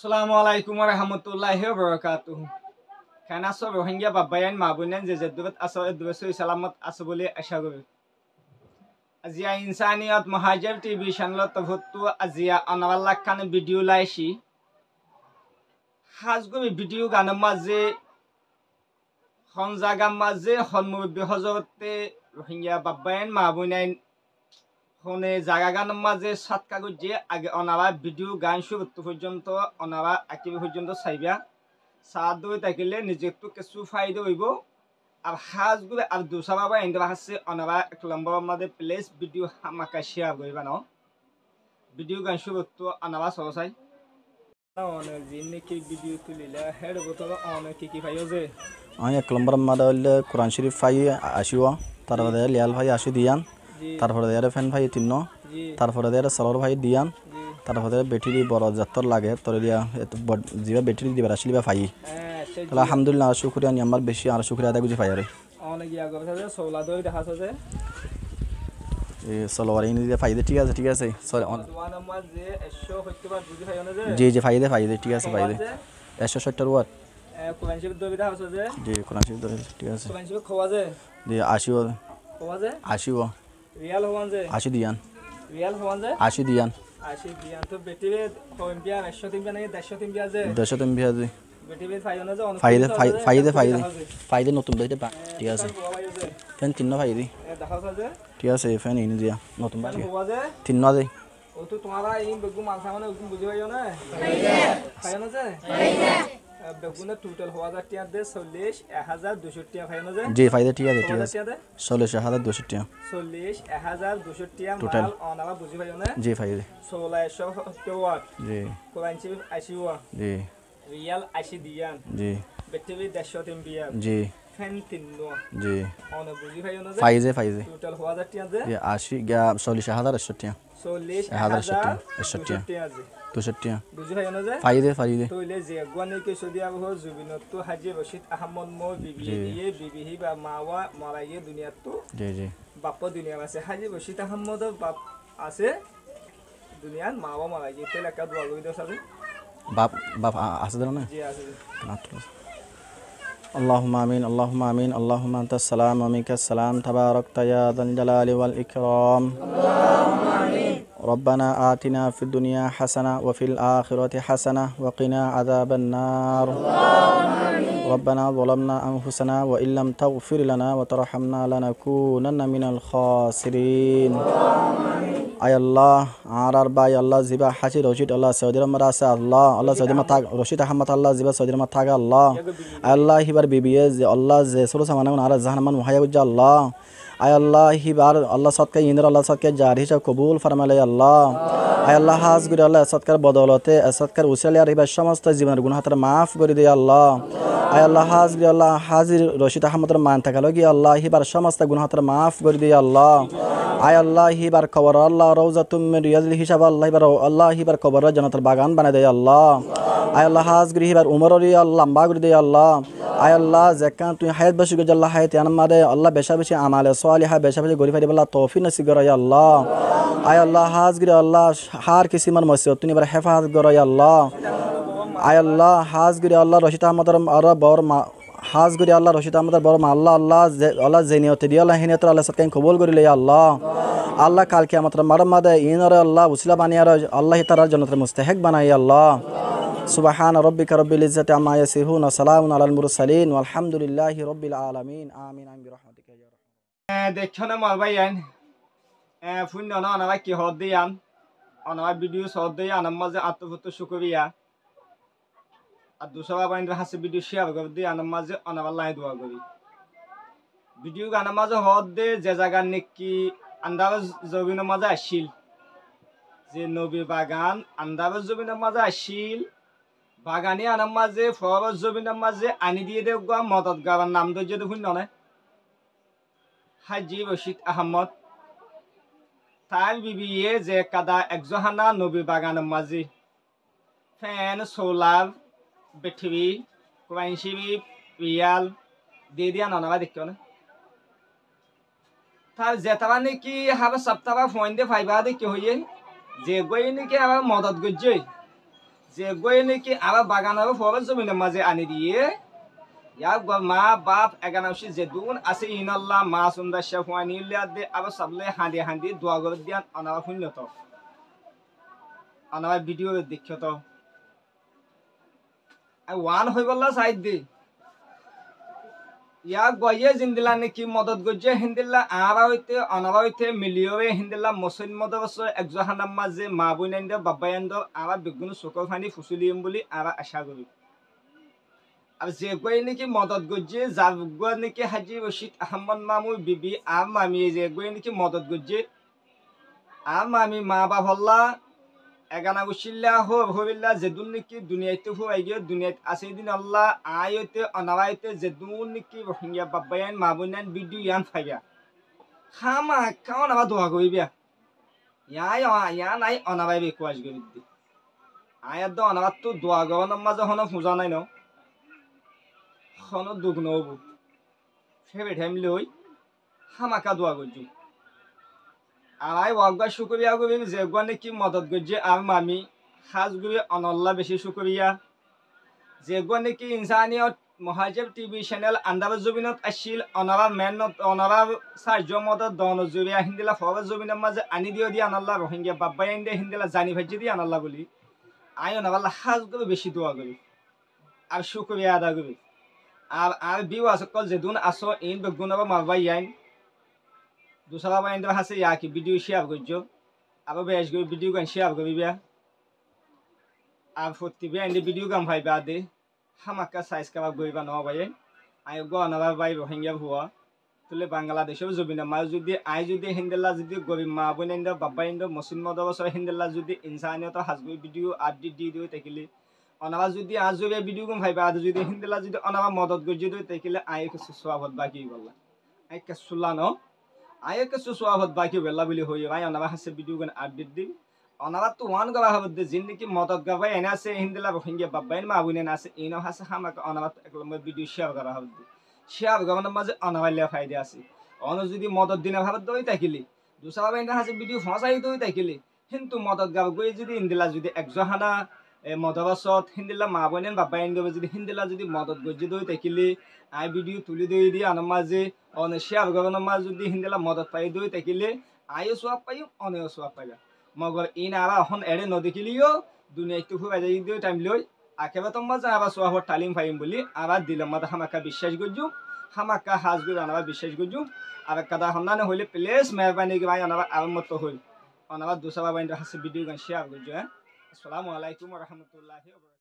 Assalamualaikum warahmatullahi wabarakatuh. Kana so Rohingya babayan mabunan je jaddubat aso eddusu salamat asbuli ashagur. Azia insaniyat muhajir TV channel tabuttu azia anawalla kan video laishi. Hazgumi video gana maze honzaga maze honmu bihozote Rohingya babayan mabunan হনে জায়গা গান মাঝে সাত কাগজ যে আগে অনাবা video গান শুরু পর্যন্ত অনাবা আকিবি পর্যন্ত চাইবা সাত দই থাকিলে নিজে একটু কিছু ফায়দা হইব আর হাজ গুলো আর দুসাবা বা ইন্দা হাসে অনাবা এক লম্বা মাঝে প্লেস ভিডিও হামাকা শেয়ার করিবা ন ভিডিও গান শুরু তো অনাবা সহসাই অনেক জিনে কি ভিডিও তুলিলা হেড বোতল অনেক কি পাইও যে এক লম্বার মাঝে হইলে কোরআন শরীফ ফাই আসিও তারপরে লিয়াল ভাই আসি দিয়ান তারপরে দেয়ারে ফ্যান ভাই তিন্ন তারপরে দেয়ারে সলর ভাই দিয়ান তারপরে ব্যাটারি বড় যাত্তর লাগে তোর দিয়া জিবা ব্যাটারি দিবার আসলিবা ফাই তাহলে আলহামদুলিল্লাহ আর শুকরিয়া নি আমার বেশি আর শুকরিয়া আদা গুজি ফাইরে অনেক ইয়া কথা আছে সোলা দই দেখাছ যে এই সলওয়ার ইনি দিয়ে ফাইদে ঠিক আছে সরি ওয়ান নাম্বার যে 100 হইতে পার বুঝি ফাইও না যে জি ফাইদে ঠিক আছে ফাইদে 170 ওয়াট কোরআন শরীফ দই দেখাছ যে জি কোরআন শরীফ দই ঠিক আছে কোরআন শরীফ খাওয়া যে জি 80 খাওয়া যে 80 রিয়াল হওয়ান যে 80 দিয়ান রিয়াল হওয়ান যে 80 দিয়ান তো বেটিবে কম্পিয়া 100 তিন নাকি 100 তিন বিয়া যে 100 তিন বিয়া যে বেটিবে ফাইও না যে ফাইদে নতুন বাইতে ঠিক আছে ফ্যান তিন্ন ফাইদি দেখাছ যে ঠিক আছে ফ্যান ইনি দিয়া নতুন বাড়ি হওয়া যে তিন্ন দে ও তো তোমারা এই বেগু মানসা মানে বুঝি পাইও না ফাইও না যে বেগুনে টোটাল হওয়া যায় টিয়া দে 40 1200 টিয়া ফাইও না যে জি ফাইদে ঠিক আছে 40200 টাকা 40 1200 টিয়া মাল অনাবা বুঝি পাইও না জি ফাইদে 1670 ওয়াট জি কোরআন শরীফ 80 ওয়াট জি রিয়াল 80 দিয়ান জি বেটিবি 100 তিন বিয়া জি ফ্যান তিন্ন জি অন বুঝি পাইও না যে ফাইদে টোটাল হওয়া যায় টিয়া দে 80 গা 40100 টাকা 40100 টিয়া যে 200 টাকা বুঝি পাইও না যে ফাইদে তোইলে যে গুয়ানি কে সদিয়া বহ জুবিনতো হাজি রশিদ আহমদ মো বিবিহি বা মাওয়া মারাইয়ে দুনিয়া তো জি বাপ দুনিয়া আছে হাজি রশিদ আহমদ বাপ আছে দুনিয়ার মাওয়া মারাইয়ে তেল একটা দোয়া লই দাও সাবে বাপ আছে না জি আছে اللهم آمين اللهم أنت السلام ومنك السلام تباركت يا ذا الجلال والإكرام اللهم آمين ربنا آتنا في الدنيا حسنة وفي الآخرة حسنة وقنا عذاب النار اللهم آمين ربنا ظلمنا أنفسنا وإن لم تغفر لنا وترحمنا لنكونن من الخاسرين اللهم آمين আয় আল্লাহ আর ভাই আল্লাহ জিবা হাসি রশিদ আল্লাহ সৌদি আরব আছে আল্লাহ সৌদি আরব থাক রশিদ আহমদ আল্লাহ জিবা সৌদি আরব থাক আল্লাহ হিবার বিবিয়ে যে আল্লাহ যে সরু সামান আর জাহান্নাম মুহাইয়া আল্লাহ আয় আল্লাহ হিবার আল্লাহ সদকা ইন্দর আল্লাহ সদকা জারি হিসাব কবুল ফরমালে আল্লাহ আয় আল্লাহ হাজ করে আল্লাহ সদকার বদলতে সদকার উসিলা আর হিবার সমস্ত জীবনের গুনাহটা মাফ করে দে আল্লাহ আয় আল্লাহ হাজ করে আল্লাহ হাজির রশিদ আহমদের মান থাকালো গিয়ে আল্লাহ হিবার সমস্ত গুনাহটা মাফ করে দে আল্লাহ আয় আল্লাহ হিবার কবর আল্লাহ রওজাতুম মিন রিয়াজিল হিসাব আল্লাহ হিবার কবর জান্নাতের বাগান বানায় দেয় আল্লাহ আয় আল্লাহ হাজ করে হিবার উমররি আল্লাহ লম্বা করে দে আল্লাহ আয় আল্লাহ যাকান তুই হায়াত বসি গো আল্লাহ হায়াত আমারে আল্লাহ বেশি আমালে সালিহা বেশি গরি ফারি আল্লাহ তৌফিক নসিব করে আল্লাহ আয় আল্লাহ হাজ করে আল্লাহ হার কিসিমার মসজিদ তুমি বার হেফাজত করে আল্লাহ আয় আল্লাহ হাজ করে আল্লাহ রশিদ আহমদের আর বড় হাজ করে আল্লাহ রশিদ আহমদের বড় আল্লাহ যে নিয়তে দিয়ে আল্লাহ হিনিয়ত আল্লাহ সদকান কবুল করে লই আল্লাহ কাল কিয়ামতের মারমাদে ইনরে আল্লাহ উসিলা বানিয়ার আল্লাহ তাআলা জান্নাতের মুস্তাহিক বানাই আল্লাহ সুবহান রাব্বিকা রব্বিল ইজ্জাতি আম্মা ইয়াসিফুন ওয়া সালামুন আলাল মুরসালিন ওয়া আলহামদুলিল্লাহি রাব্বিল আলামিন আমিন বিরহমাতিকা ইয়া রাহমান দেখছনা মারবাইন ফুন না না কি হদ দিয়ান অনা ভিডিও সদ দিয়ান আমাজে আত্মফত শুকরিয়া আর দুসরা বাইন হাসি ভিডিও শেয়ার করে দি আনামাজে অনাবাল্লাহ দোয়া করি ভিডিও গানামাজে হদ দে যে জায়গা নেকি আন্দাজ জবিনের মাঝে আসিল যে নবী বাগান আন্দাজ জবিনের মাঝে আসিল বাগানে আনার মাঝে ফরজ জবিনের মাঝে আনি দিয়ে দেব গা মদত গাবার নাম ধৈর্য দেখুন না হাজি রশিদ আহমদ তার বিবিয়ে যে কাদা একজহানা নবী বাগানের মাঝে ফ্যান সোলার বেটরি কোরআন শরীফ রিয়াল দিয়ে দিয়া ননাবা দেখো না তার যেতাবা নাকি হাবে সপ্তাহ ফোন দিয়ে ফাইবা দেখি হইয়ে যে গই নাকি আবার মদত গজ্জে যে গই নাকি আবার বাগান হবে ফল জমিনের মাঝে আনি দিয়ে ইয়াক মা বাপ এগানাউসি যেদুন আছে ইনাল্লাহ মা সুন্দর শেফানি ইল্লা দে আবার সাবলে হাঁদি হাঁদি দোয়া করে দিয়ান অনাবা শূন্যত অনাবা ভিডিও দেখিত ওয়ান হয়ে বললা সাইড দি ইয়াক গইয়ে জিন্দিলা নাকি মদত গজ্জে হিন্দিল্লা আরা হইতে অনাবা হইতে মিলিয়ে হিন্দিল্লা মুসলিম মদত একজহানার মাঝে মা বইনাইন্দ বাবাইন্দ আরা বেগুন চোখ ফানি ফুসুলিম বলি আরা আশা করি আর যে গই নাকি মদত গজ্জে যার নাকি হাজি রশিদ আহমদ মামুর বিবি আর মামি যে গই নাকি মদত গজ্জে আর মামি মা বাবল্লা এগানা গুছিল্লা হবিল্লা যেদুন নাকি দুনিয়াতে হুয়াই গিয়ে দুনিয়াত আছে দিন আল্লাহ আয়তে অনাবাইতে যেদুন নাকি রোহিঙ্গা বাবায়ান মা বোনান ভিডিও ইয়ান ফাইবা খামা কাউন আবার দোয়া করিবিয়া ইয়া নাই অনাবাই বেকুয়াজ করি দি আয়ার দ অনাবার তো দোয়া গবানোর মাঝে হন পূজা নাই ন হন দুঃখ নব ফেবে ঠেম লই হামাকা দোয়া করছি আই ওয়াকবা শুকরিয়া করি যে নাকি মদত গজ্জে আর মামি সাজ গুবি অনল্লা বেশি শুকরিয়া যে নাকি ইনসানিয়ত মহাজেব টিভি চ্যানেল আন্দাবার জমিনত আসছিল অনারা মেনত অনারা সাহায্য মদত দন জুরিয়া হিন্দিলা ফবার জমিনের মাঝে আনি দিও দিয়ে আনাল্লা রোহিঙ্গা বাব্বাই আইন দিয়ে হিন্দিলা জানি ভাজি দিয়ে আনাল্লা বলি আই অনাবাল্লা সাজ গুবি বেশি দোয়া করি আর শুকরিয়া আদা করি আর বিও সকল যেদুন আসো ইন বেগুন আবার মারবাই আইন दूसरा बार इंद्र हासे या की वीडियो शेयर करजो अब बेस गो वीडियो गन शेयर करी बिया अब फुत्ती बे इंदे वीडियो गन भाई बादे हामाका साइज का गइबा न भाई आय गो अनबा भाई रोहिंग्या हुआ तुले बांग्लादेश जबिना मा जुदी आय जुदी हिंदला जुदी गरीब मा बनेंद बाबा इंद मुस्लिम मदबसर हिंदला जुदी इंसानियत हाजगो वीडियो अपडेट दी दो तकिले अनबा जुदी आज जुदी वीडियो गन भाई बादे जुदी हिंदला जुदी अनबा मदद गजि दो तकिले आय के सुसवाबत बाकी गल्ला आय के सुला न आये के सुसवाबत बाकी बेला बिली होई भाई अनबा हासे वीडियो गन अपडेट दी अनबा तो वान गवा हबद जिंदगी मदद गवा एना से हिंदला रोहिंग्या बाबाइन मा बुने ना से इनो हासे हामाक अनबा एकलम वीडियो शेयर करा हबद शेयर गवन माजे अनबा ले फायदा আছে অন যদি মদত দিনা ভাবত দই তাকিলি দুসরা বাইন্দা হাসে ভিডিও ফসাই দই তাকিলি কিন্তু মদত গাব গই যদি ইন্দিলা যদি একজহানা মদবাসত হিন্দিলা মা বনেন বাবাইন গবে যদি হিন্দিলা যদি মদত গজি দই তাকিলি আই ভিডিও তুলি দই দি আন মাঝে অন শেয়ার গवन মাঝে যদি হিন্দিলা মদত পাই দই তাকিলে আইও সওয়াব পাইও অনেও সওয়াব পাইবা মগর ইন আরা হন এড়ে ন দেখিলিও দুনিয়াতে ফুবা যাই দই টাইম লই আকেবা তোমা যা আবার সওয়াব তালিম পাইম বলি আবার দিলাম মাথা হামাকা বিশ্বাস গজু হামাকা হাজগুর আনাবা বিশ্বাস গজু আর কাদা হন্না হইলে প্লিজ মেহরবানি কি ভাই আনাবা আমত হই আনাবা দুসরা বাইন্দা হাসে ভিডিও গান শেয়ার গজু আসসালামু আলাইকুম ওয়া রাহমাতুল্লাহি ওয়া